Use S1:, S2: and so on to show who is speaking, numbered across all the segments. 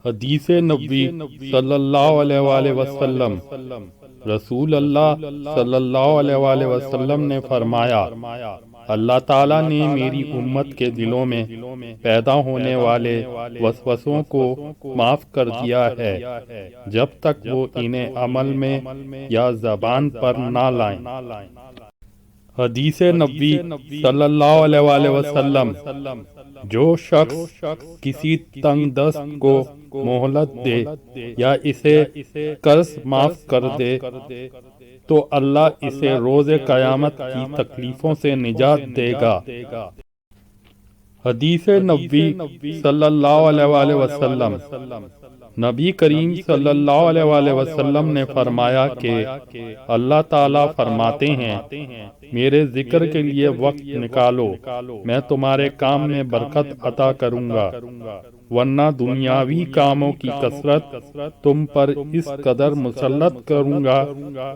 S1: حدیث نبوی صلی اللہ علیہ وآلہ وسلم۔ رسول اللہ صلی اللہ علیہ وآلہ وسلم نے فرمایا، اللہ تعالیٰ نے میری امت کے دلوں میں پیدا ہونے والے وسوسوں کو معاف کر دیا ہے جب تک وہ انہیں عمل میں یا زبان پر نہ لائیں۔ حدیث نبوی صلی اللہ علیہ وآلہ وسلم۔ جو شخص کسی تنگ دست کو مہلت دے یا اسے قرض معاف کر دے تو اللہ اسے روز قیامت کی تکلیفوں سے نجات دے گا۔ حدیث نبوی صلی اللہ علیہ وآلہ وسلم۔ نبی کریم صلی اللہ علیہ وآلہ وسلم نے فرمایا کہ اللہ تعالیٰ فرماتے ہیں، میرے ذکر کے لیے وقت نکالو، میں تمہارے کام میں برکت عطا کروں گا، ورنہ دنیاوی کاموں کی کثرت تم پر اس قدر مسلط کروں گا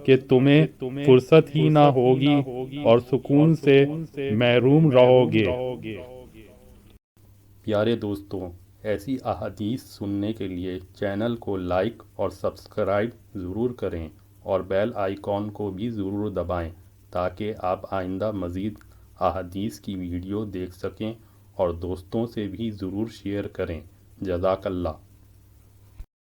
S1: کہ تمہیں فرصت ہی نہ ہوگی اور سکون سے محروم رہو گے۔ پیارے دوستوں، ایسی احادیث سننے کے لیے چینل کو لائک اور سبسکرائب ضرور کریں اور بیل آئیکن کو بھی ضرور دبائیں تاکہ آپ آئندہ مزید احادیث کی ویڈیو دیکھ سکیں اور دوستوں سے بھی ضرور شیئر کریں۔ جزاک اللہ۔